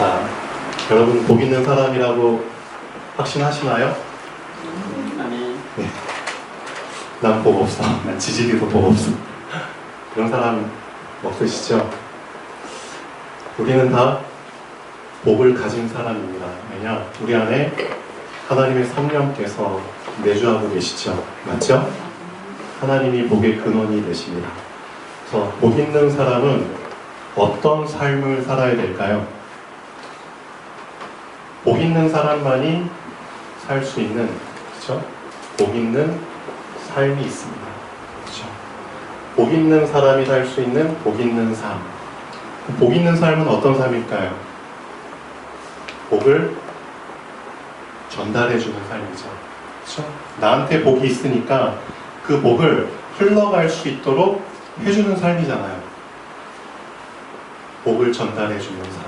자, 여러분 복 있는 사람이라고 확신하시나요? 아멘. 네. 난 복 없어. 난 지지리도 복 없어. 그런 사람 없으시죠? 우리는 다 복을 가진 사람입니다. 왜냐? 우리 안에 하나님의 성령께서 내주하고 계시죠. 맞죠? 하나님이 복의 근원이 되십니다. 그래서 복 있는 사람은 어떤 삶을 살아야 될까요? 복 있는 사람만이 살 수 있는, 그렇죠? 복 있는 삶이 있습니다. 그렇죠? 복 있는 사람이 살 수 있는 복 있는 삶. 복 있는 삶은 어떤 삶일까요? 복을 전달해주는 삶이죠. 그렇죠? 나한테 복이 있으니까 그 복을 흘러갈 수 있도록 해주는 삶이잖아요. 복을 전달해주는 삶.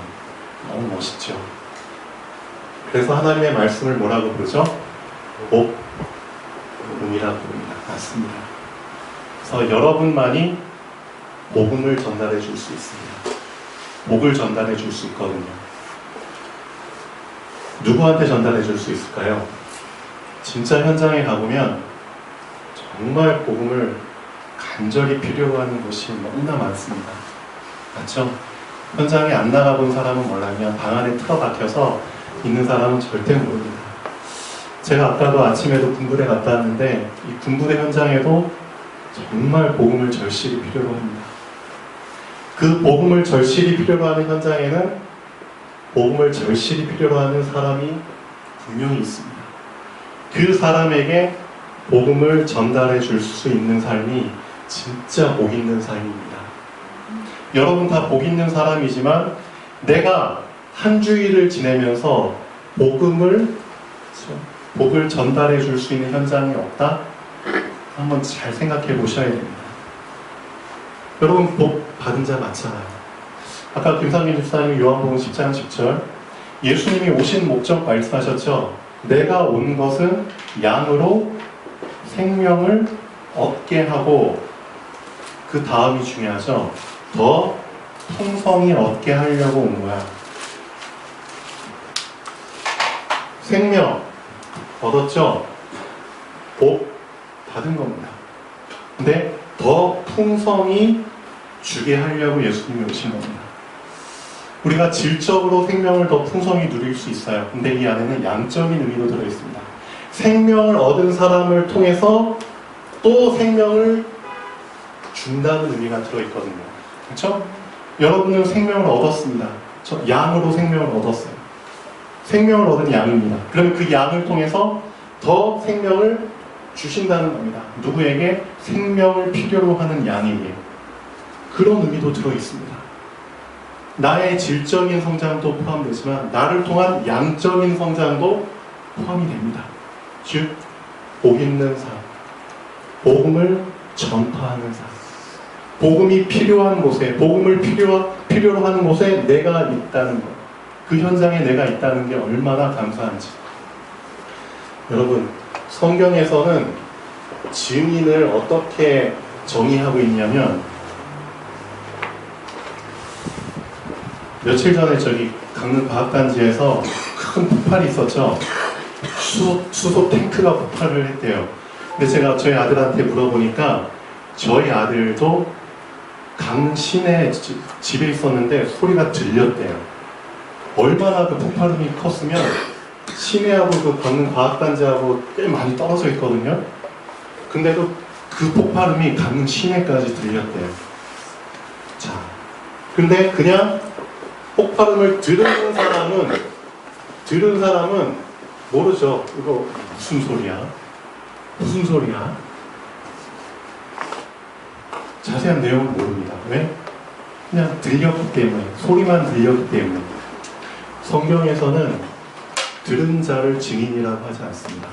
너무 멋있죠. 그래서 하나님의 말씀을 뭐라고 부르죠? 복음이라고 부릅니다. 맞습니다. 그래서 여러분만이 복음을 전달해 줄 수 있습니다. 복을 전달해 줄 수 있거든요. 누구한테 전달해 줄 수 있을까요? 진짜 현장에 가보면 정말 복음을 간절히 필요로 하는 곳이 너무나 많습니다. 맞죠? 현장에 안 나가본 사람은 몰라요. 방 안에 틀어박혀서 있는 사람은 절대 모릅니다. 제가 아까도 아침에도 군부대 갔다 왔는데 이 군부대 현장에도 정말 복음을 절실히 필요로 합니다. 그 복음을 절실히 필요로 하는 현장에는 복음을 절실히 필요로 하는 사람이 분명히 있습니다. 그 사람에게 복음을 전달해 줄 수 있는 삶이 진짜 복 있는 삶입니다. 여러분 다 복 있는 사람이지만 내가 한 주일을 지내면서 복을 전달해 줄 수 있는 현장이 없다? 한번 잘 생각해 보셔야 됩니다. 여러분 복 받은 자 많잖아요. 아까 김상민 집사님이 요한복음 10장 10절 예수님이 오신 목적 말씀하셨죠. 내가 온 것은 양으로 생명을 얻게 하고 그 다음이 중요하죠. 더 풍성히 얻게 하려고 온 거야. 생명 얻었죠? 복 받은 겁니다. 근데 더 풍성히 주게 하려고 예수님이 오신 겁니다. 우리가 질적으로 생명을 더 풍성히 누릴 수 있어요. 근데 이 안에는 양적인 의미도 들어있습니다. 생명을 얻은 사람을 통해서 또 생명을 준다는 의미가 들어있거든요. 그렇죠? 여러분은 생명을 얻었습니다. 저 양으로 생명을 얻었어요. 생명을 얻은 양입니다. 그럼 그 양을 통해서 더 생명을 주신다는 겁니다. 누구에게? 생명을 필요로 하는 양에게. 그런 의미도 들어있습니다. 나의 질적인 성장도 포함되지만 나를 통한 양적인 성장도 포함이 됩니다. 즉, 복 있는 삶, 복음을 전파하는 삶, 복음이 필요한 곳에, 복음을 필요로 하는 곳에 내가 있다는 것, 그 현장에 내가 있다는 게 얼마나 감사한지. 여러분, 성경에서는 증인을 어떻게 정의하고 있냐면 며칠 전에 저기 강릉 과학단지에서 큰 폭발이 있었죠. 수소 탱크가 폭발을 했대요. 근데 제가 저희 아들한테 물어보니까 저희 아들도 강릉 시내 집에 있었는데 소리가 들렸대요. 얼마나 그 폭발음이 컸으면 시내하고 그 강릉 과학단지하고 꽤 많이 떨어져 있거든요. 근데도 그 폭발음이 강릉 시내까지 들렸대요. 자, 근데 그냥 폭발음을 들은 사람은 모르죠. 이거 무슨 소리야? 무슨 소리야? 자세한 내용을 모릅니다. 왜? 그냥 들렸기 때문에, 소리만 들렸기 때문에. 성경에서는 들은 자를 증인이라고 하지 않습니다.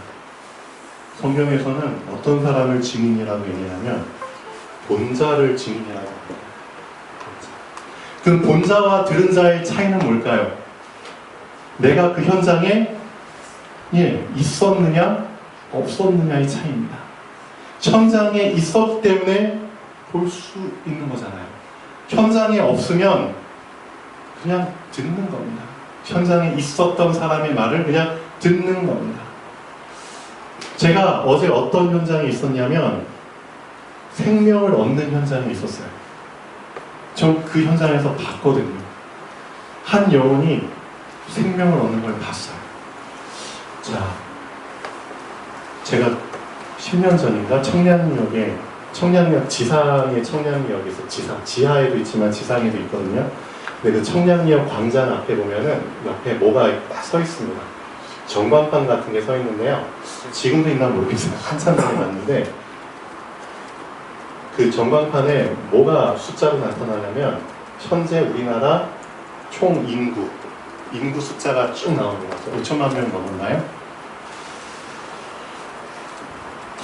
성경에서는 어떤 사람을 증인이라고 얘기하냐면 본 자를 증인이라고 합니다. 그 본 자와 들은 자의 차이는 뭘까요? 내가 그 현장에 있었느냐 없었느냐의 차이입니다. 현장에 있었기 때문에 볼 수 있는 거잖아요. 현장에 없으면 그냥 듣는 겁니다. 현장에 있었던 사람의 말을 그냥 듣는 겁니다. 제가 어제 어떤 현장에 있었냐면 생명을 얻는 현장에 있었어요. 전 그 현장에서 봤거든요. 한 영혼이 생명을 얻는 걸 봤어요. 자, 제가 10년 전인가 청량역 지상의 청량역에서 지하에도 있지만 지상에도 있거든요. 근데 그 청량역 광장 앞에 보면은 옆에 뭐가 딱 서 있습니다. 전광판 같은 게 서 있는데요. 지금도 있나 모르겠어요. 한참 전에 봤는데 그 전광판에 뭐가 숫자로 나타나냐면 현재 우리나라 총 인구 숫자가 쭉 나오는 거죠. 5천만 명 넘었나요?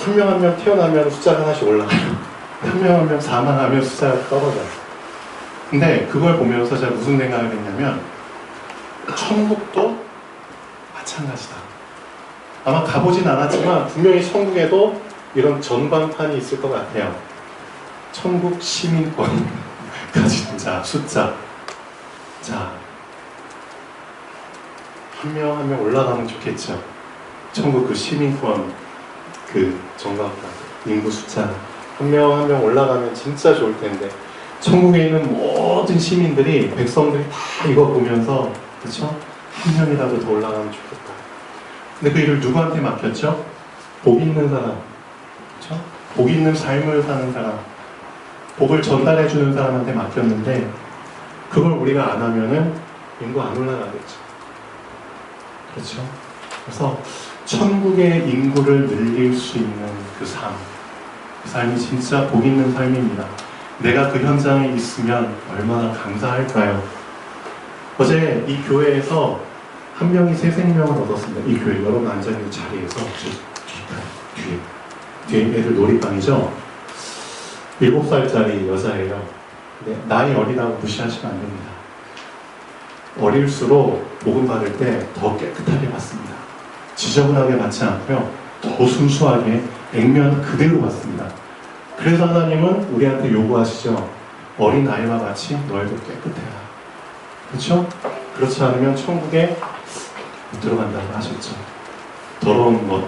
한 명 한 명 태어나면 숫자가 하나씩 올라가요. 한 명 한 명 사망하면 숫자가 떨어져요. 근데 그걸 보면서 제가 무슨 생각을 했냐면 천국도 마찬가지다. 아마 가보진 않았지만 분명히 천국에도 이런 전광판이 있을 것 같아요. 천국 시민권 가진 자 숫자. 자, 한 명 한 명 올라가면 좋겠죠. 천국 그 시민권 그 전광판 인구 숫자 한 명 한 명 올라가면 진짜 좋을 텐데 천국에 있는 모든 시민들이 백성들이 다 이거 보면서 그렇죠? 한 명이라도 더 올라가면 좋겠다. 근데 그 일을 누구한테 맡겼죠? 복 있는 사람, 그렇죠? 복 있는 삶을 사는 사람, 복을 전달해 주는 사람한테 맡겼는데 그걸 우리가 안 하면은 인구 안 올라가겠죠. 그렇죠? 그래서 천국의 인구를 늘릴 수 있는 그 삶이 진짜 복 있는 삶입니다. 내가 그 현장에 있으면 얼마나 감사할까요? 어제 이 교회에서 한 명이 새 생명을 얻었습니다. 이 교회 여러분 앉아있는 자리에서 뒤에 애들 놀이방이죠? 7살짜리 여자예요. 네, 나이 어리다고 무시하시면 안 됩니다. 어릴수록 복음 받을 때 더 깨끗하게 받습니다. 지저분하게 받지 않고요. 더 순수하게 액면 그대로 받습니다. 그래서 하나님은 우리한테 요구하시죠. 어린 아이와 같이 너희도 깨끗해라. 그렇죠? 그렇지 않으면 천국에 못 들어간다고 하셨죠. 더러운 것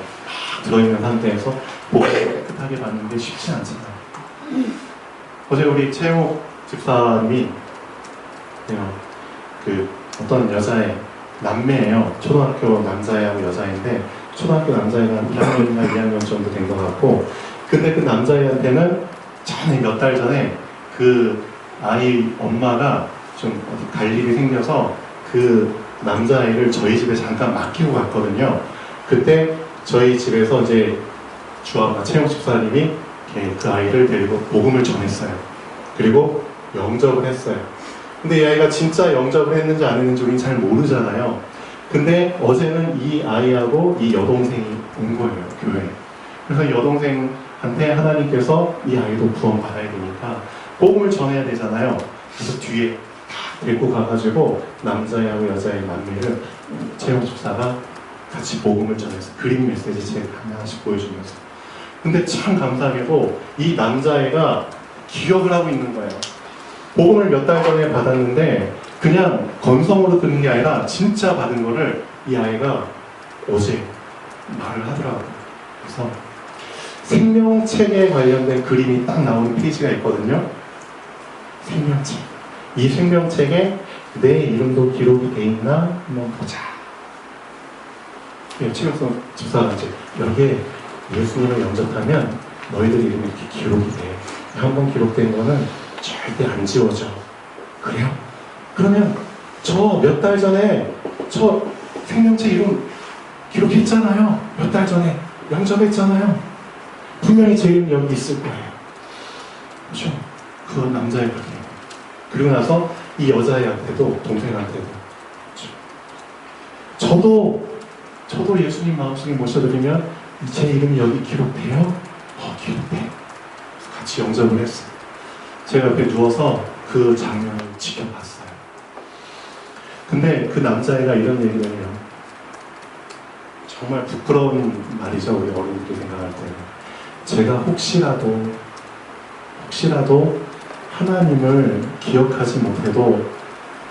들어있는 상태에서 복을 깨끗하게 받는 게 쉽지 않잖아요. 어제 우리 최욱 집사님이 그 어떤 여자의 남매예요. 초등학교 남자애하고 여자애인데 초등학교 남자애는 1학년이나 2학년 정도 된 것 같고 근데 그 남자애한테는 전에 몇 달 전에 그 아이 엄마가 좀 어디 갈 일이 생겨서 그 남자애를 저희 집에 잠깐 맡기고 갔거든요. 그때 저희 집에서 이제 주아가 최욱 집사님이 그 아이를 데리고 복음을 전했어요. 그리고 영접을 했어요. 근데 이 아이가 진짜 영접을 했는지 안 했는지 우리는 잘 모르잖아요. 근데 어제는 이 아이하고 이 여동생이 온 거예요, 교회에. 그래서 여동생한테 하나님께서 이 아이도 구원받아야 되니까 복음을 전해야 되잖아요. 그래서 뒤에 데리고 가가지고 남자애하고 여자애 남매를 최영 집사가 같이 복음을 전해서 그림 메시지 책 하나씩 보여주면서. 근데 참 감사하게도 이 남자애가 기억을 하고 있는 거예요. 복음을 몇 달 전에 받았는데 그냥 건성으로 듣는 게 아니라 진짜 받은 거를 이 아이가 어제 말을 하더라고요. 그래서 생명책에 관련된 그림이 딱 나오는 페이지가 있거든요. 생명책. 이 생명책에 내 이름도 기록이 돼 있나 한번 보자. 최영선 집사가 이제 여기에 예수님을 영접하면 너희들 이름이 이렇게 기록이 돼. 한번 기록된 거는 절대 안 지워져. 그래요? 그러면 저 몇 달 전에 저 생명책 이름 기록했잖아요. 몇 달 전에 영접했잖아요. 분명히 제 이름이 여기 있을 거예요. 그렇죠? 그 남자의 그렇게. 그리고 나서 이 여자애한테도 동생한테도 그렇죠? 저도 예수님 마음속에 모셔드리면 제 이름이 여기 기록돼요? 기록돼. 같이 영접을 했어요. 제가 옆에 누워서 그 장면을 지켜봤어요. 근데 그 남자애가 이런 얘기를 해요. 정말 부끄러운 말이죠. 우리 어른들이 생각할 때는. 제가 혹시라도 하나님을 기억하지 못해도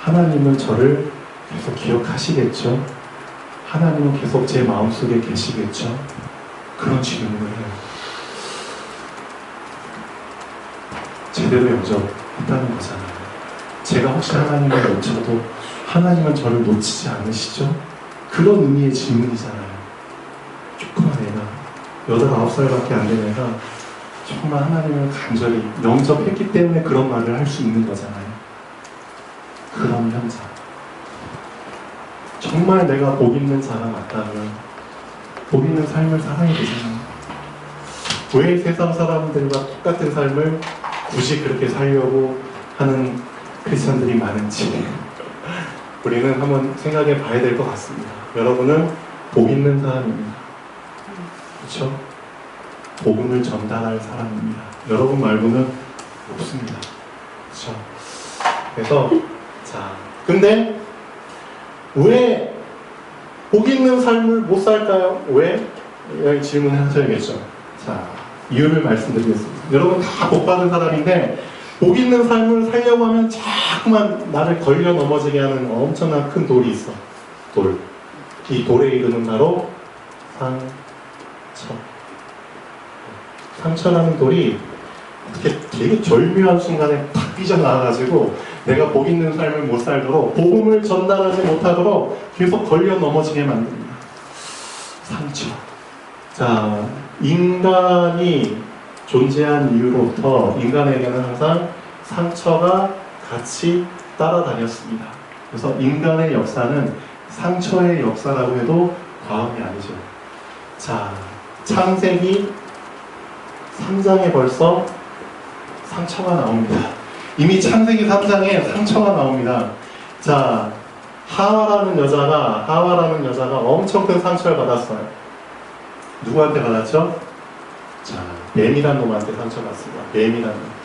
하나님은 저를 계속 기억하시겠죠? 하나님은 계속 제 마음속에 계시겠죠? 그런 질문을 해요. 제대로 영접했다는 거잖아요. 제가 혹시 하나님을 놓쳐도 하나님은 저를 놓치지 않으시죠? 그런 의미의 질문이잖아요. 조그만 애가 8, 9살밖에 안 된 애가 정말 하나님을 간절히 영접했기 때문에 그런 말을 할 수 있는 거잖아요. 그런 현장. 정말 내가 복 있는 자가 맞다면 복 있는 삶을 살아야 되잖아요. 왜 세상 사람들과 똑같은 삶을 굳이 그렇게 살려고 하는 크리스천들이 많은지 우리는 한번 생각해 봐야 될 것 같습니다. 여러분은 복 있는 사람입니다. 그렇죠? 복음을 전달할 사람입니다. 여러분 말고는 없습니다. 그렇죠? 그래서 자, 근데 왜 복 있는 삶을 못 살까요? 왜? 여기 질문을 하셔야겠죠. 자, 이유를 말씀드리겠습니다. 여러분 다 복 받은 사람인데 복 있는 삶을 살려고 하면 자꾸만 나를 걸려 넘어지게 하는 엄청난 큰 돌이 있어. 돌. 이 돌의 이름은 바로 상처. 상처라는 돌이 어떻게 되게 절묘한 순간에 탁 삐져나와가지고 내가 복 있는 삶을 못 살도록 복음을 전달하지 못하도록 계속 걸려 넘어지게 만듭니다. 상처. 자, 인간이 존재한 이후로부터 인간에게는 항상 상처가 같이 따라다녔습니다. 그래서 인간의 역사는 상처의 역사라고 해도 과언이 아니죠. 자, 창세기 3장에 벌써 상처가 나옵니다. 이미 창세기 3장에 상처가 나옵니다. 자, 하와라는 여자가 엄청 큰 상처를 받았어요. 누구한테 받았죠? 자, 뱀이란 놈한테 상처받습니다. 뱀이란 놈.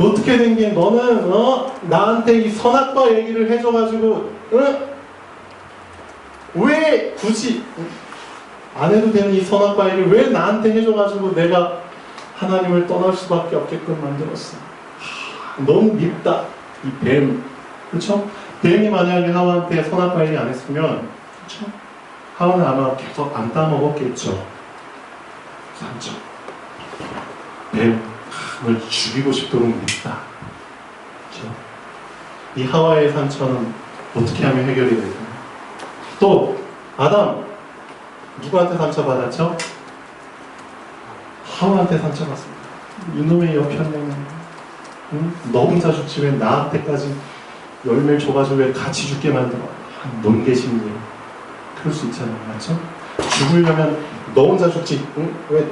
어떻게 된 게 너는 나한테 이 선악과 얘기를 해줘가지고 왜 굳이 안 해도 되는 이 선악과 얘기를 왜 나한테 해줘가지고 내가 하나님을 떠날 수밖에 없게끔 만들었어. 너무 밉다. 이 뱀. 그렇죠? 뱀이 만약에 하와한테 선악과 얘기 안 했으면 그렇죠? 하와는 아마 계속 안 따먹었겠죠. 상처. 뱀. 널 죽이고 싶도록 밉다. 그렇죠? 이 하와의 상처는 어떻게 하면 해결이 될까요? 또 아담. 누구한테 상처받았죠? 하와한테 상처받습니다. 이놈의 여편네는 너 혼자 죽지 왜 나한테까지 열매를 줘가지고 왜 같이 죽게 만들어? 논개심이에요. 그럴 수 있잖아요. 맞죠? 죽으려면 너 혼자 죽지 왜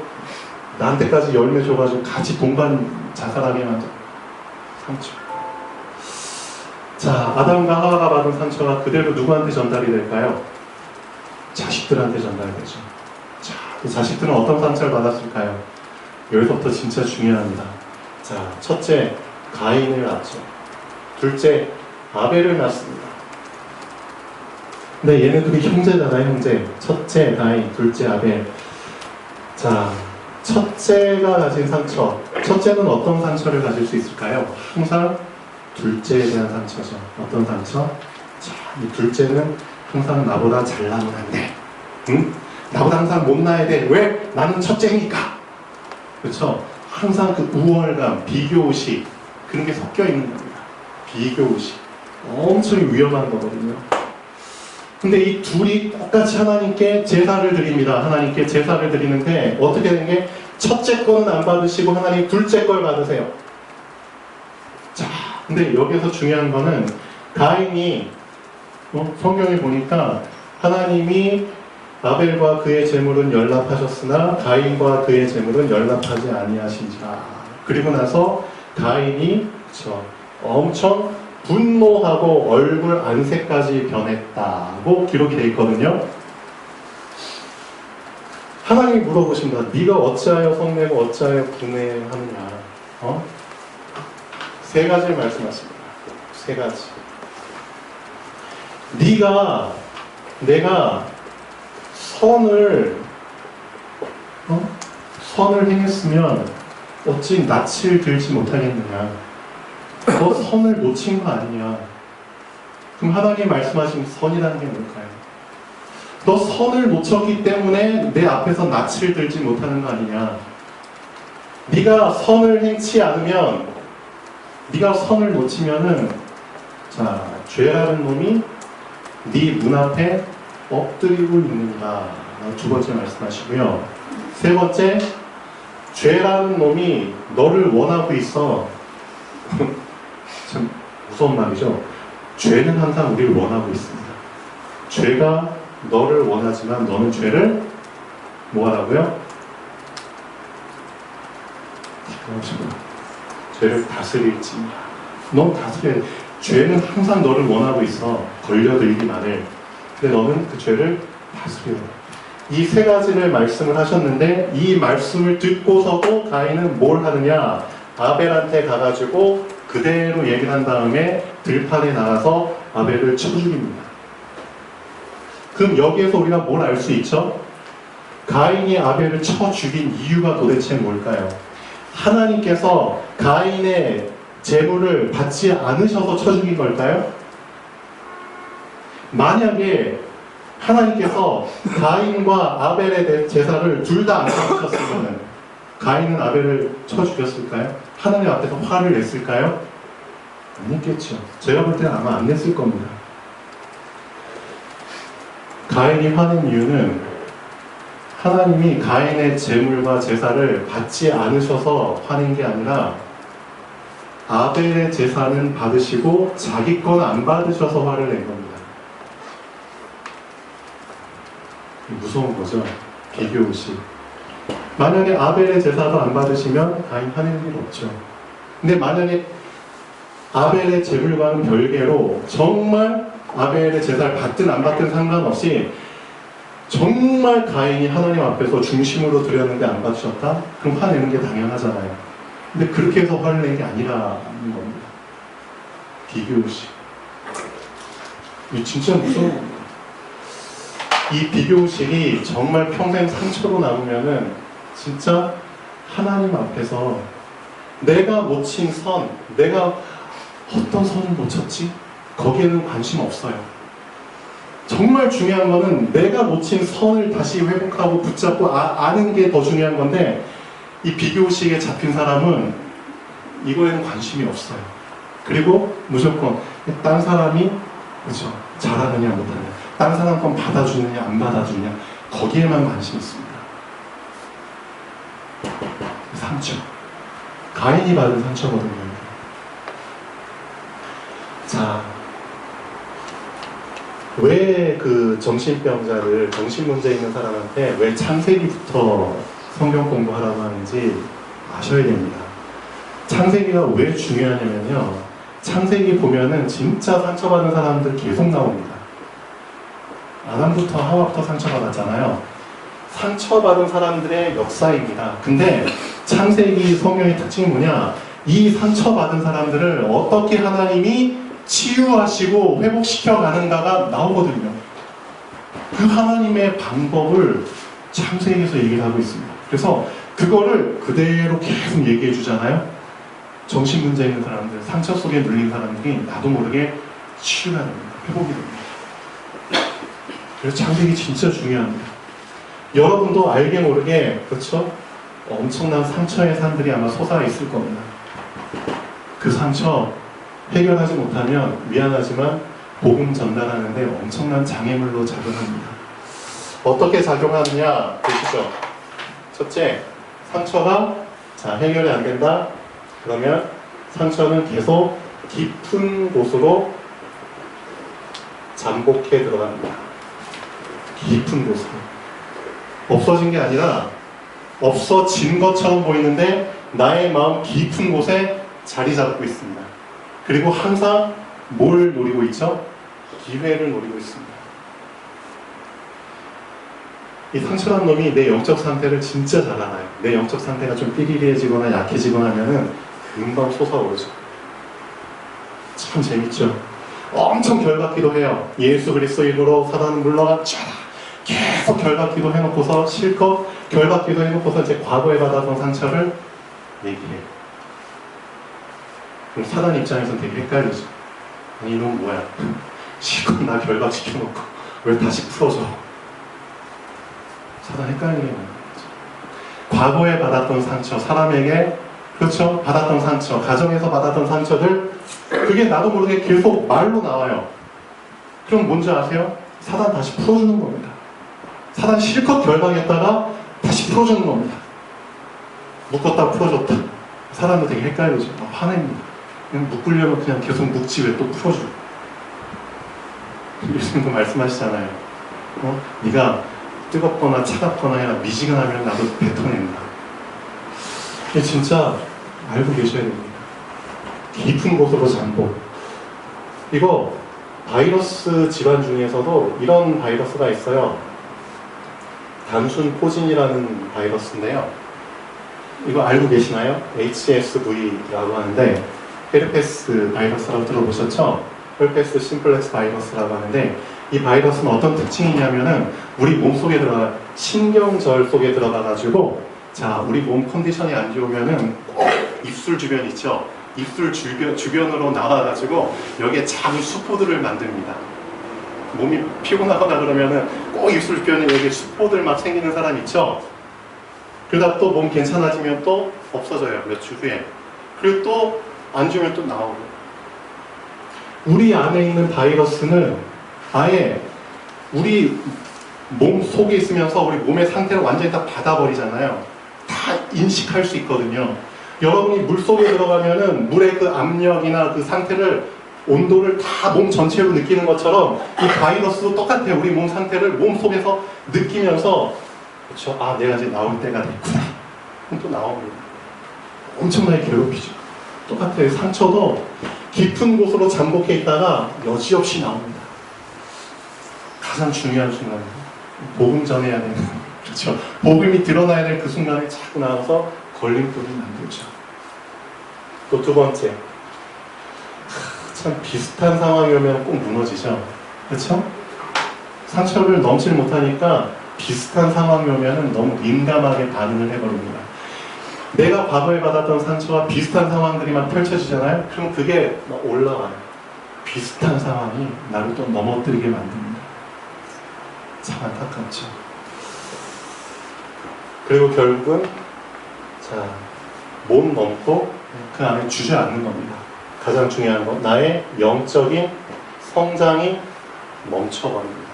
나한테까지 열매 줘가지고 같이 동반 자살하게 만들어? 상처. 자, 아담과 하와가 받은 상처가 그대로 누구한테 전달이 될까요? 자식들한테 전달되죠. 자, 그 자식들은 어떤 상처를 받았을까요? 여기서부터 진짜 중요합니다. 자, 첫째, 가인을 낳죠. 둘째, 아벨을 낳습니다. 근데 얘네들이 형제잖아요, 형제. 첫째, 가인, 둘째, 아벨. 자, 첫째가 가진 상처. 첫째는 어떤 상처를 가질 수 있을까요? 항상 둘째에 대한 상처죠. 어떤 상처? 자, 이 둘째는 항상 나보다 잘나면 안 돼. 응? 나보다 항상 못나야 돼. 왜? 나는 첫째니까. 그렇죠? 항상 그 우월감, 비교의식 그런 게 섞여 있는 겁니다. 비교의식. 엄청 위험한 거거든요. 근데 이 둘이 똑같이 하나님께 제사를 드립니다. 하나님께 제사를 드리는데 어떻게 된 게 첫째 거는 안 받으시고 하나님 둘째 걸 받으세요. 자, 근데 여기서 중요한 거는 가인이 성경에 보니까 하나님이 아벨과 그의 제물은 연락하셨으나 가인과 그의 제물은 연락하지 아니하신지라. 그리고 나서 가인이 엄청 분노하고 얼굴 안색까지 변했다고 기록이 되어 있거든요. 하나님이 물어보십니다. 네가 어찌하여 성내고 어찌하여 분해하느냐. 세 가지를 말씀하십니다. 세 가지. 내가 선을 행했으면 어찌 낯을 들지 못하겠느냐. 너 선을 놓친 거 아니냐. 그럼 하나님이 말씀하신 선이라는 게 뭘까요? 너 선을 놓쳤기 때문에 내 앞에서 낯을 들지 못하는 거 아니냐. 네가 선을 행치 않으면, 네가 선을 놓치면은, 자, 죄라는 놈이 네 눈앞에 엎드리고 있는가. 두 번째 말씀하시고요. 세 번째, 죄라는 놈이 너를 원하고 있어. 참 무서운 말이죠. 죄는 항상 우리를 원하고 있습니다. 죄가 너를 원하지만 너는 죄를 뭐하라고요? 죄를 다스릴지. 넌 다스려야 돼. 죄는 항상 너를 원하고 있어. 걸려들기만을. 근데 너는 그 죄를 다스려야 돼. 이 세 가지를 말씀을 하셨는데 이 말씀을 듣고서도 가인은 뭘 하느냐? 아벨한테 가가지고 그대로 얘기를 한 다음에 들판에 나가서 아벨을 쳐 죽입니다. 그럼 여기에서 우리가 뭘 알 수 있죠? 가인이 아벨을 쳐 죽인 이유가 도대체 뭘까요? 하나님께서 가인의 제물을 받지 않으셔서 쳐 죽인 걸까요? 만약에 하나님께서 가인과 아벨의 제사를 둘 다 안 받으셨으면 가인은 아벨을 쳐 죽였을까요? 하나님 앞에서 화를 냈을까요? 안 냈겠죠. 제가 볼 때는 아마 안 냈을 겁니다. 가인이 화낸 이유는 하나님이 가인의 제물과 제사를 받지 않으셔서 화낸 게 아니라 아벨의 제사는 받으시고 자기 건 안 받으셔서 화를 낸 겁니다. 무서운 거죠. 비교의식. 만약에 아벨의 제사도 안 받으시면 가인 화낼 일 없죠. 근데 만약에 아벨의 제물과는 별개로 정말 아벨의 제사를 받든 안 받든 상관없이 정말 가인이 하나님 앞에서 중심으로 드렸는데 안 받으셨다? 그럼 화내는 게 당연하잖아요. 근데 그렇게 해서 화를 낸 게 아니라는 겁니다. 비교의식. 이게 진짜 무서운 겁니다. 이 비교의식이 정말 평생 상처로 남으면은 진짜 하나님 앞에서 내가 놓친 선, 내가 어떤 선을 놓쳤지? 거기에는 관심 없어요. 정말 중요한 거는 내가 놓친 선을 다시 회복하고 붙잡고 아는 게 더 중요한 건데 이 비교의식에 잡힌 사람은 이거에는 관심이 없어요. 그리고 무조건 딴 사람이 그렇죠, 잘하느냐 못하느냐, 딴 사람 건 받아주느냐 안 받아주느냐 거기에만 관심이 있습니다. 상처. 가인이 받은 상처거든요. 자, 왜 그 정신병자를, 정신문제 있는 사람한테 왜 창세기부터 성경 공부하라고 하는지 아셔야 됩니다. 창세기가 왜 중요하냐면요, 창세기 보면은 진짜 상처받은 사람들 계속 나옵니다. 아담부터 하와부터 상처받았잖아요. 상처받은 사람들의 역사입니다. 근데 창세기 성경의 특징이 뭐냐, 이 상처받은 사람들을 어떻게 하나님이 치유하시고 회복시켜 가는가가 나오거든요. 그 하나님의 방법을 창세기에서 얘기를 하고 있습니다. 그래서 그거를 그대로 계속 얘기해 주잖아요. 정신문제 있는 사람들, 상처 속에 눌린 사람들이 나도 모르게 치유가 됩니다. 회복이 됩니다. 그래서 창세기 진짜 중요합니다. 여러분도 알게 모르게, 그렇죠? 엄청난 상처의 산들이 아마 솟아 있을 겁니다. 그 상처 해결하지 못하면 미안하지만 복음 전달하는데 엄청난 장애물로 작용합니다. 어떻게 작용하느냐 보시죠. 첫째, 상처가 해결이 안 된다. 그러면 상처는 계속 깊은 곳으로 잠복해 들어갑니다. 깊은 곳으로. 없어진 게 아니라 없어진 것처럼 보이는데 나의 마음 깊은 곳에 자리 잡고 있습니다. 그리고 항상 뭘 노리고 있죠? 기회를 노리고 있습니다. 이 상처란 놈이 내 영적 상태를 진짜 잘 알아요. 내 영적 상태가 좀 삐리리해지거나 약해지거나 하면은 금방 솟아오르죠. 참 재밌죠? 엄청 결박기도 해요. 예수 그리스도 이름으로 사단은 물러가 쫙 계속 결박기도 해놓고서 실컷 결박기도 해놓고서 이제 과거에 받았던 상처를 얘기해요. 그럼 사단 입장에서는 되게 헷갈리죠. 아니 이놈 뭐야? 실컷 나 결박 시켜놓고 왜 다시 풀어줘? 사단 헷갈리게 만드는 거죠. 과거에 받았던 상처, 사람에게 그렇죠? 받았던 상처, 가정에서 받았던 상처들 그게 나도 모르게 계속 말로 나와요. 그럼 뭔지 아세요? 사단 다시 풀어주는 겁니다. 사단 실컷 결박했다가 다시 풀어주는 겁니다. 묶었다 풀어줬다. 사람도 되게 헷갈리죠. 화냅니다. 그냥 묶으려면 그냥 계속 묶지 왜 또 풀어줘. 예수님도 말씀하시잖아요. 네가 뜨겁거나 차갑거나 해라. 미지근하면 나도 뱉어낸다. 이게 진짜 알고 계셔야 됩니다. 깊은 곳으로 잠복. 이거 바이러스 질환 중에서도 이런 바이러스가 있어요. 단순 포진이라는 바이러스인데요. 이거 알고 계시나요? HSV라고 하는데 헤르페스 바이러스라고 들어보셨죠? 헤르페스 심플렉스 바이러스라고 하는데 이 바이러스는 어떤 특징이 있냐면은 우리 몸 속에 들어가 신경절 속에 들어가가지고 자 우리 몸 컨디션이 안 좋으면은 입술 주변 있죠? 입술 주변으로 나와가지고 여기에 작은 수포들을 만듭니다. 몸이 피곤하거나 그러면은 꼭 입술 주변에 여기 수포들 막 생기는 사람 있죠? 그러다 또 몸 괜찮아지면 또 없어져요. 몇 주 후에. 그리고 또 안 주면 또 나오고. 우리 안에 있는 바이러스는 아예 우리 몸 속에 있으면서 우리 몸의 상태를 완전히 다 받아버리잖아요. 다 인식할 수 있거든요. 여러분이 물 속에 들어가면은 물의 그 압력이나 그 상태를 온도를 다 몸 전체로 느끼는 것처럼 이 바이러스도 똑같아요. 우리 몸 상태를 몸 속에서 느끼면서 그렇죠? 아 내가 이제 나올 때가 됐구나. 그럼 또 나옵니다. 엄청나게 괴롭히죠. 똑같아요. 상처도 깊은 곳으로 잠복해 있다가 여지없이 나옵니다. 가장 중요한 순간이에요. 복음 전해야 되는 그렇죠. 복음이 드러나야 될 그 순간에 자꾸 나와서 걸림돌을 만들죠. 또 두 번째, 참 비슷한 상황이 오면 꼭 무너지죠. 그렇죠? 상처를 넘지 못하니까 비슷한 상황이 오면 너무 민감하게 반응을 해버립니다. 내가 과거에 받았던 상처와 비슷한 상황들이 막 펼쳐지잖아요. 그럼 그게 막 올라와요. 비슷한 상황이 나를 또 넘어뜨리게 만듭니다. 참 안타깝죠. 그리고 결국은 못 넘고 그 안에 주저앉는 겁니다. 가장 중요한 건 나의 영적인 성장이 멈춰버립니다.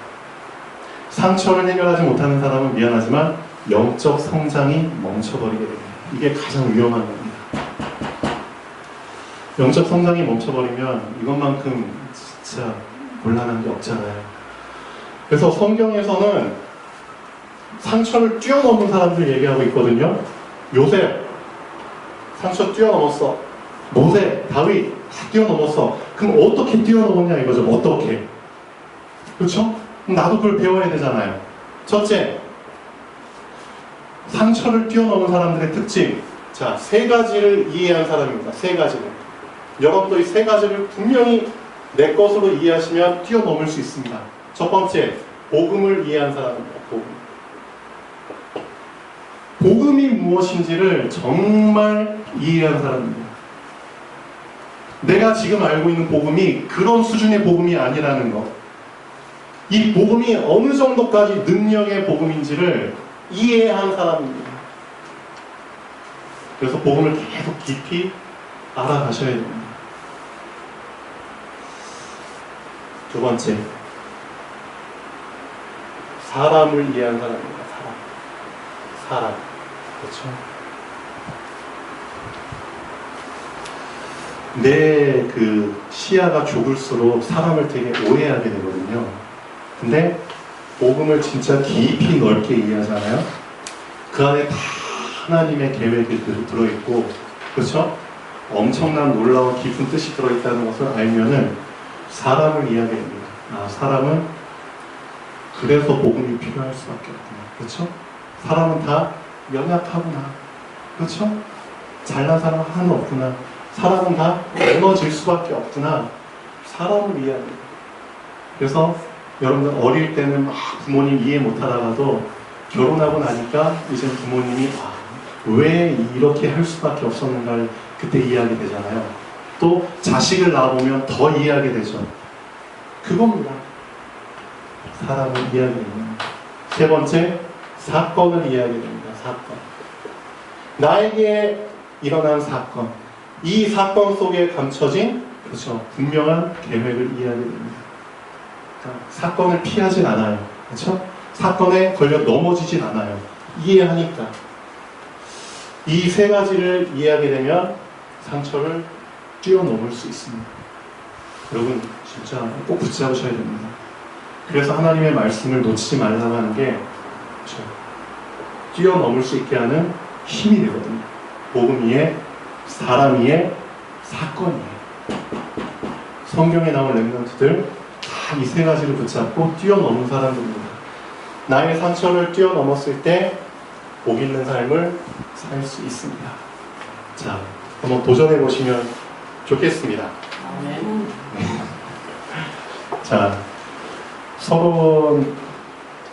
상처를 해결하지 못하는 사람은 미안하지만 영적 성장이 멈춰버리게 됩니다. 이게 가장 위험한 겁니다. 영적 성장이 멈춰버리면 이것만큼 진짜 곤란한 게 없잖아요. 그래서 성경에서는 상처를 뛰어넘은 사람들 얘기하고 있거든요. 요셉 상처 뛰어넘었어. 모세, 다윗 다 뛰어넘었어. 그럼 어떻게 뛰어넘었냐 이거죠. 어떻게? 그렇죠? 나도 그걸 배워야 되잖아요. 첫째, 상처를 뛰어넘은 사람들의 특징. 자, 세 가지를 이해한 사람입니다. 세 가지를. 여러분도 이 세 가지를 분명히 내 것으로 이해하시면 뛰어넘을 수 있습니다. 첫 번째, 복음을 이해한 사람입니다. 복음이 무엇인지를 정말 이해한 사람입니다. 내가 지금 알고 있는 복음이 그런 수준의 복음이 아니라는 것. 이 복음이 어느 정도까지 능력의 복음인지를 이해한 사람입니다. 그래서 복음을 계속 깊이 알아가셔야 됩니다. 두 번째, 사람을 이해한 사람입니다. 사람. 그렇죠? 내 그 시야가 좁을수록 사람을 되게 오해하게 되거든요. 근데 복음을 진짜 깊이 넓게 이해하잖아요. 그 안에 다 하나님의 계획이 들어있고, 그렇죠? 엄청난 놀라운 깊은 뜻이 들어있다는 것을 알면은 사람을 이해하게 됩니다. 아, 사람은 그래서 복음이 필요할 수밖에 없구나. 그렇죠? 사람은 다 연약하구나. 그렇죠? 잘난 사람 하나도 없구나. 사람은 다 무너질 수밖에 없구나. 사람을 이해합니다. 그래서 여러분들 어릴 때는 막 부모님 이해 못하다가도 결혼하고 나니까 이제 부모님이 왜 이렇게 할 수밖에 없었는가를 그때 이해하게 되잖아요. 또 자식을 낳아보면 더 이해하게 되죠. 그겁니다. 사람을 이야기합니다. 세 번째, 사건을 이야기합니다. 사건. 나에게 일어난 사건. 이 사건 속에 감춰진 그렇죠. 분명한 계획을 이야기합니다. 사건을 피하진 않아요. 그렇죠? 사건에 걸려 넘어지진 않아요. 이해하니까. 이 세 가지를 이해하게 되면 상처를 뛰어넘을 수 있습니다. 여러분 진짜 꼭 붙잡으셔야 됩니다. 그래서 하나님의 말씀을 놓치지 말라고 하는 게 그렇죠. 뛰어넘을 수 있게 하는 힘이 되거든요. 복음 위에, 사람 위에, 사건 위에. 성경에 나온 렘넌트들 다 이 세 가지를 붙잡고 뛰어넘은 사람들입니다. 나의 상처를 뛰어넘었을 때 복 있는 삶을 살 수 있습니다. 자, 한번 도전해 보시면 좋겠습니다. 아멘. 자, 서론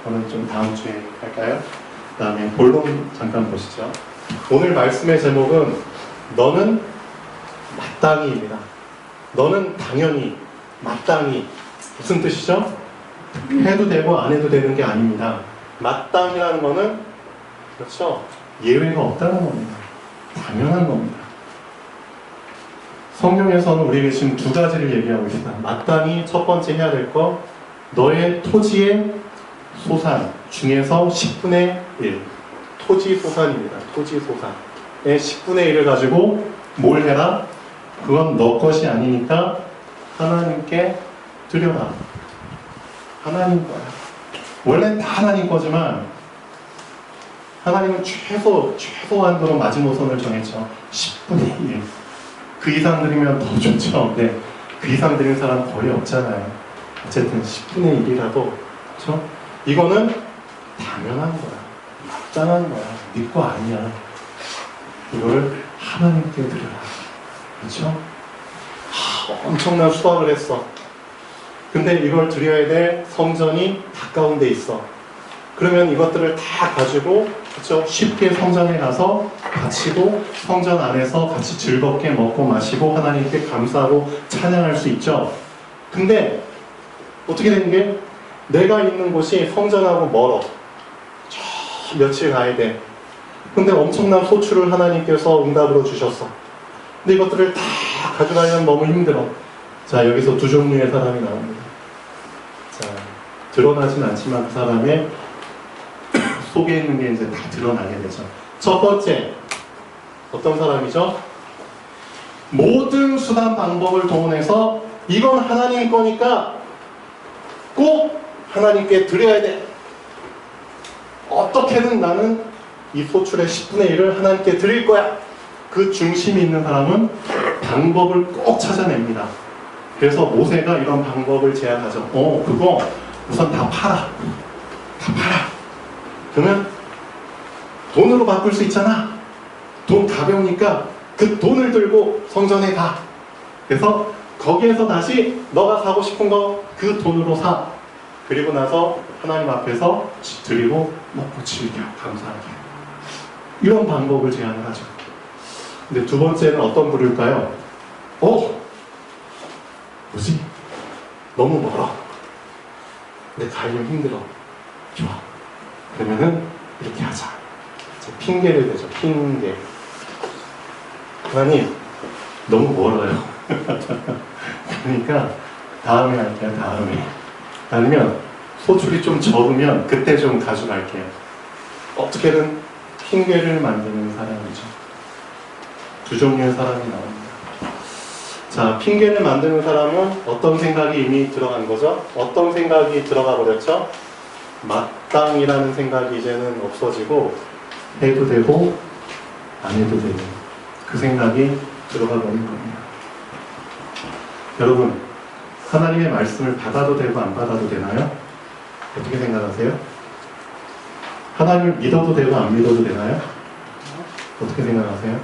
저는 좀 다음 주에 할까요? 그 다음에 본론 잠깐 보시죠. 오늘 말씀의 제목은 너는 마땅히입니다. 너는 당연히, 마땅히. 무슨 뜻이죠? 해도 되고 안 해도 되는 게 아닙니다. 마땅이라는 거는 그렇죠. 예외가 없다는 겁니다. 당연한 겁니다. 성경에서는 우리에게 지금 두 가지를 얘기하고 있습니다. 마땅히 첫 번째 해야 될 거, 너의 토지의 소산 중에서 10분의 1. 토지 소산입니다. 토지 소산의 10분의 1을 가지고 뭘 해라? 그건 너 것이 아니니까 하나님께 드려라. 하나님 거야. 원래는 다 하나님 거지만 하나님은 최소한도로 마지노선을 정했죠. 10분의 1. 그 이상 드리면 더 좋죠. 네. 그 이상 드리는 사람은 거의 없잖아요. 어쨌든 10분의 1이라도 그렇죠? 이거는 당연한 거야. 마땅한 거야. 네 거 아니야. 이걸 하나님께 드려라. 그렇죠? 엄청난 수확을 했어. 근데 이걸 드려야 될 성전이 가까운 데 있어. 그러면 이것들을 다 가지고 그렇죠? 쉽게 성전에 가서 바치고 성전 안에서 같이 즐겁게 먹고 마시고 하나님께 감사하고 찬양할 수 있죠. 근데 어떻게 되는 게 내가 있는 곳이 성전하고 멀어. 저 며칠 가야 돼. 근데 엄청난 소출을 하나님께서 응답으로 주셨어. 근데 이것들을 다 가져가려면 너무 힘들어. 자, 여기서 두 종류의 사람이 나옵니다. 자, 드러나진 않지만 그 사람의 속에 있는 게 이제 다 드러나게 되죠. 첫 번째, 어떤 사람이죠? 모든 수단 방법을 동원해서 이건 하나님 거니까 꼭 하나님께 드려야 돼. 어떻게든 나는 이 소출의 10분의 1을 하나님께 드릴 거야. 그 중심이 있는 사람은 방법을 꼭 찾아냅니다. 그래서 모세가 이런 방법을 제안하죠. 그거 우선 다 팔아. 다 팔아. 그러면 돈으로 바꿀 수 있잖아. 돈 가벼우니까 그 돈을 들고 성전에 가. 그래서 거기에서 다시 너가 사고 싶은 거 그 돈으로 사. 그리고 나서 하나님 앞에서 드리고 먹고 즐겨 감사하게. 이런 방법을 제안을 하죠. 근데 두 번째는 어떤 부류일까요? 뭐지? 너무 멀어. 근데 가려면 힘들어. 좋아. 그러면은 이렇게 하자. 핑계를 대죠. 핑계. 하나님 너무 멀어요. 그러니까 다음에 할게요. 다음에. 아니면 소출이 좀 적으면 그때 좀 가져갈게요. 어떻게든 핑계를 만드는 사람이죠. 두 종류의 사람이 나옵니다. 자, 핑계를 만드는 사람은 어떤 생각이 이미 들어간 거죠? 어떤 생각이 들어가 버렸죠? 마땅이라는 생각이 이제는 없어지고 해도 되고 안 해도 되는 그 생각이 들어가 버린 겁니다. 여러분, 하나님의 말씀을 받아도 되고 안 받아도 되나요? 어떻게 생각하세요? 하나님을 믿어도 되고 안 믿어도 되나요? 어떻게 생각하세요?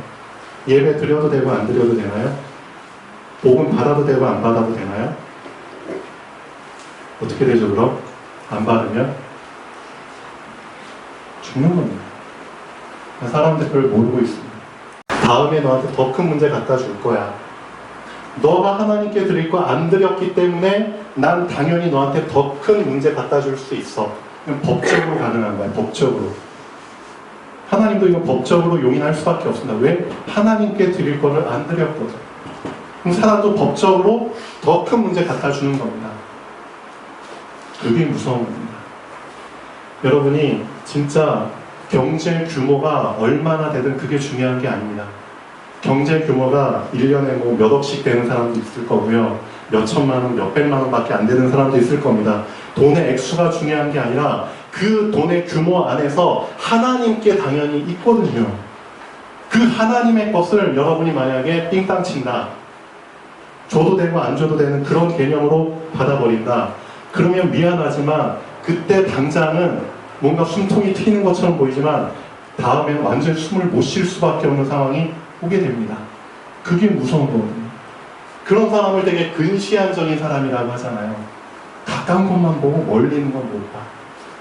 예배 드려도 되고 안 드려도 되나요? 복음 받아도 되고 안 받아도 되나요? 어떻게 되죠 그럼? 안 받으면 죽는 겁니다. 사람들 그걸 모르고 있습니다. 다음에 너한테 더 큰 문제 갖다 줄 거야. 너가 하나님께 드릴 거 안 드렸기 때문에 난 당연히 너한테 더 큰 문제 갖다 줄 수 있어. 그럼 법적으로 가능한 거야. 법적으로. 하나님도 이거 법적으로 용인할 수밖에 없습니다. 왜? 하나님께 드릴 거를 안 드렸거든. 그럼 사람도 법적으로 더 큰 문제 갖다 주는 겁니다. 그게 무서운 겁니다. 여러분이 진짜 경제 규모가 얼마나 되든 그게 중요한 게 아닙니다. 경제 규모가 1년에 뭐 몇 억씩 되는 사람도 있을 거고요. 몇 천만 원, 몇 백만 원밖에 안 되는 사람도 있을 겁니다. 돈의 액수가 중요한 게 아니라 그 돈의 규모 안에서 하나님께 당연히 있거든요. 그 하나님의 것을 여러분이 만약에 삥땅 친다. 줘도 되고 안 줘도 되는 그런 개념으로 받아버린다. 그러면 미안하지만 그때 당장은 뭔가 숨통이 튀는 것처럼 보이지만 다음에는 완전히 숨을 못 쉴 수밖에 없는 상황이 오게 됩니다. 그게 무서운 거거든요. 그런 사람을 되게 근시안적인 사람이라고 하잖아요. 가까운 것만 보고 멀리 있는 건 못 봐.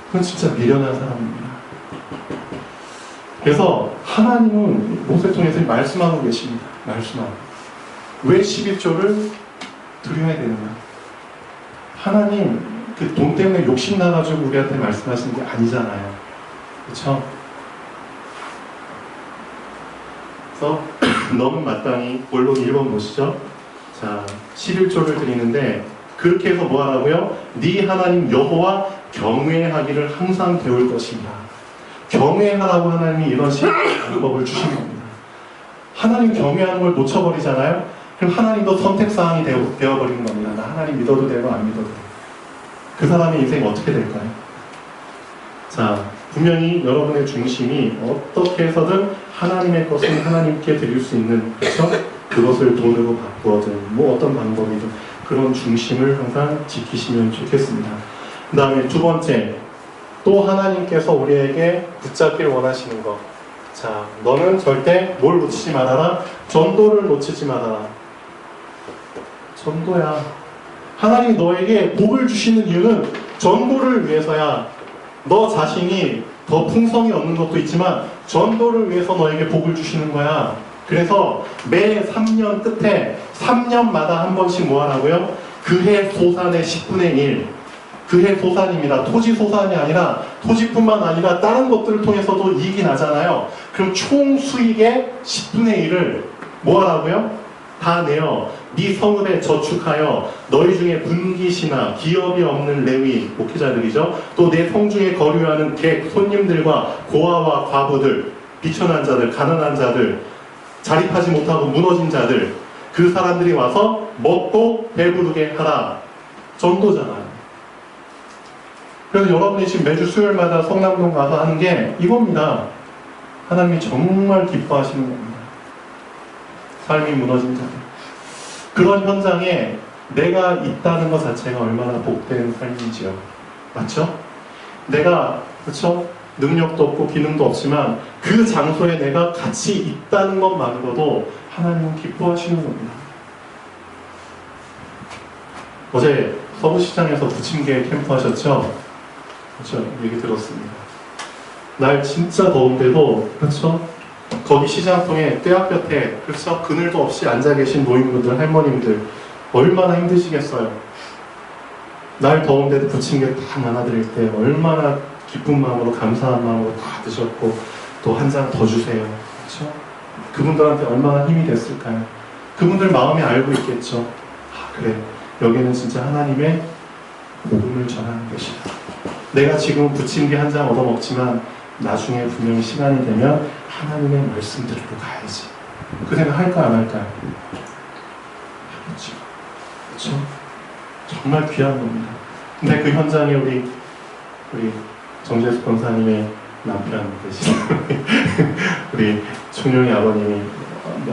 그건 진짜 미련한 사람입니다. 그래서 하나님은 모세 통해서 말씀하고 계십니다. 말씀하고. 왜 11조를 드려야 되느냐? 하나님 그 돈 때문에 욕심 나가지고 우리한테 말씀하시는 게 아니잖아요. 그렇죠? 그래서 너무 마땅히 본론 1번 보시죠. 자, 11조를 드리는데 그렇게 해서 뭐 하라고요? 네 하나님 여호와 경외하기를 항상 배울 것입니다. 경외하라고 하나님이 이런 방법을 주신 겁니다. 하나님 경외하는 걸 놓쳐버리잖아요. 그럼 하나님도 선택사항이 되어버리는 겁니다. 나 하나님 믿어도 되고 안 믿어도 되고. 그 사람의 인생이 어떻게 될까요? 자, 분명히 여러분의 중심이 어떻게 해서든 하나님의 것은 하나님께 드릴 수 있는, 그렇죠? 그것을 돈으로 바꾸어든 뭐 어떤 방법이든 그런 중심을 항상 지키시면 좋겠습니다. 그 다음에 두 번째, 또 하나님께서 우리에게 붙잡기를 원하시는 것. 자, 너는 절대 뭘 놓치지 말아라? 전도를 놓치지 말아라. 전도야. 하나님이 너에게 복을 주시는 이유는 전도를 위해서야. 너 자신이 더 풍성이 없는 것도 있지만 전도를 위해서 너에게 복을 주시는 거야. 그래서 매 3년 끝에 3년마다 한 번씩 뭐 하라고요? 그해 소산의 10분의 1. 그해 소산입니다. 토지 소산이 아니라 토지뿐만 아니라 다른 것들을 통해서도 이익이 나잖아요. 그럼 총 수익의 10분의 1을 뭐 하라고요? 다 내어 네 성읍에 저축하여 너희 중에 분기시나 기업이 없는 레위 목회자들이죠. 또 내 성 중에 거류하는 객 손님들과 고아와 과부들, 비천한 자들, 가난한 자들, 자립하지 못하고 무너진 자들, 그 사람들이 와서 먹고 배부르게 하라. 전도잖아요. 그래서 여러분이 지금 매주 수요일마다 성남동 가서 하는 게 이겁니다. 하나님이 정말 기뻐하시는 겁니다. 삶이 무너진 자들. 그런 현장에 내가 있다는 것 자체가 얼마나 복된 삶인지요. 맞죠? 내가, 그렇죠? 능력도 없고 기능도 없지만 그 장소에 내가 같이 있다는 것만으로도 하나님은 기뻐하시는 겁니다. 어제 서부시장에서 부침개 캠프 하셨죠? 그렇죠? 얘기 들었습니다. 날 진짜 더운데도, 그렇죠? 거기 시장통에 떼약볕에, 그렇죠? 그늘도 없이 앉아 계신 노인분들, 할머님들 얼마나 힘드시겠어요. 날 더운데도 부침개 다 나눠드릴 때 얼마나 기쁜 마음으로 감사한 마음으로 다 드셨고 또 한 잔 더 주세요. 그렇죠? 그분들한테 얼마나 힘이 됐을까요? 그분들 마음이 알고 있겠죠. 아, 그래, 여기는 진짜 하나님의 복음을 전하는 곳이다. 내가 지금 부침개 한 잔 얻어먹지만 나중에 분명히 시간이 되면 하나님의 말씀 들으러 가야지. 그 생각 할까 안 할까요? 하겠죠. 그렇죠? 정말 귀한 겁니다. 근데 그 현장에 우리 정재수 권사님의 남편 되신 우리 총룡이 아버님이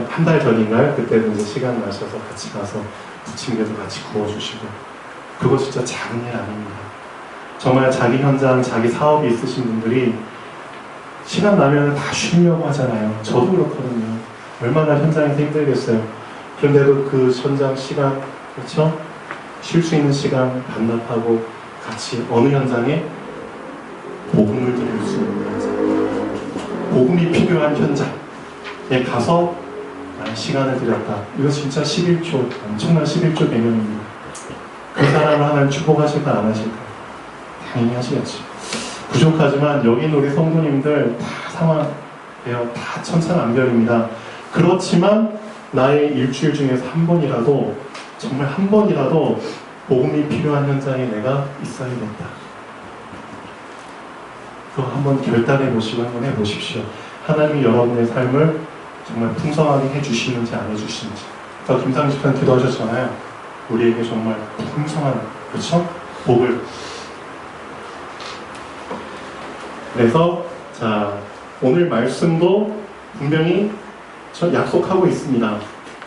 한 달 전인가요? 그때는 이제 시간 나셔서 같이 가서 부침개도 같이 구워주시고, 그거 진짜 작은 일 아닙니다. 정말 자기 현장, 자기 사업이 있으신 분들이 시간 나면 다 쉬려고 하잖아요. 저도 그렇거든요. 얼마나 현장에서 힘들겠어요. 그런데도 그 현장 시간, 그렇죠? 쉴 수 있는 시간 반납하고 같이 어느 현장에 복음을 드릴 수 있는 현장, 복음이 필요한 현장에 가서 나의 시간을 들였다. 이거 진짜 11조, 엄청난 11조 개념입니다. 그 사람을 하나님 축복하실까 안 하실까? 당연히 하시겠지. 부족하지만 여기 있는 우리 성도님들 다 상황이에요. 다 천차만별입니다. 그렇지만 나의 일주일 중에서 한 번이라도, 정말 한 번이라도 복음이 필요한 현장에 내가 있어야겠다. 그거 한번 결단해 보시고 한번 해보십시오. 하나님이 여러분의 삶을 정말 풍성하게 해주시는지 안 해주시는지. 아까 김상식 편 기도하셨잖아요. 우리에게 정말 풍성한, 그렇죠? 복을. 그래서 자, 오늘 말씀도 분명히 약속하고 있습니다.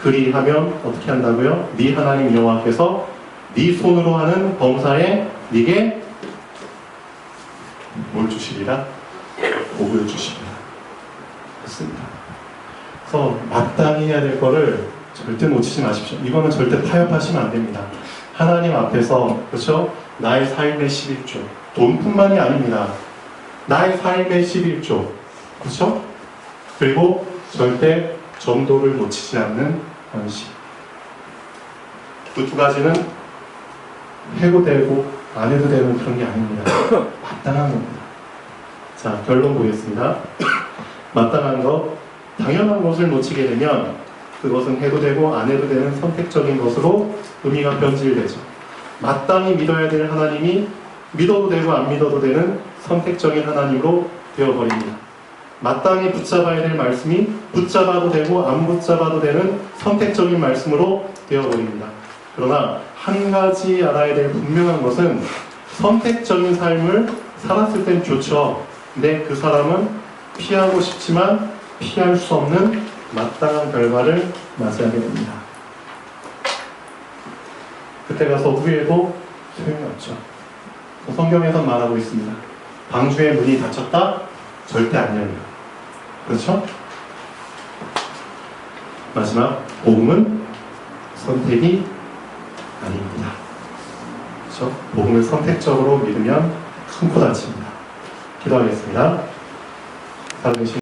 그리하면 어떻게 한다고요? 네 하나님 여호와께서 네 손으로 하는 범사에 네게 뭘 주시리라? 복을 주시리라. 그렇습니다. 그래서 마땅히 해야 될 거를 절대 놓치지 마십시오. 이거는 절대 타협하시면 안 됩니다. 하나님 앞에서, 그렇죠? 나의 삶의 11조. 돈뿐만이 아닙니다. 나의 삶의 11조. 그렇죠? 그리고 절대 전도를 놓치지 않는 헌신. 그 두 가지는 해도 되고 안 해도 되는 그런 게 아닙니다. 마땅한 겁니다. 자, 결론 보겠습니다. 마땅한 것, 당연한 것을 놓치게 되면 그것은 해도 되고 안 해도 되는 선택적인 것으로 의미가 변질되죠. 마땅히 믿어야 될 하나님이 믿어도 되고 안 믿어도 되는 선택적인 하나님으로 되어버립니다. 마땅히 붙잡아야 될 말씀이 붙잡아도 되고 안 붙잡아도 되는 선택적인 말씀으로 되어버립니다. 그러나 한 가지 알아야 될 분명한 것은 선택적인 삶을 살았을 땐 좋죠. 근데 그 사람은 피하고 싶지만 피할 수 없는 마땅한 결과를 맞이하게 됩니다. 그때 가서 후회도 소용이 없죠. 성경에서 말하고 있습니다. 방주의 문이 닫혔다? 절대 안 열려요. 그렇죠? 마지막, 복음은 선택이 아닙니다. 그렇죠? 복음을 선택적으로 믿으면 큰 코 다칩니다. 기도하겠습니다. 살아계신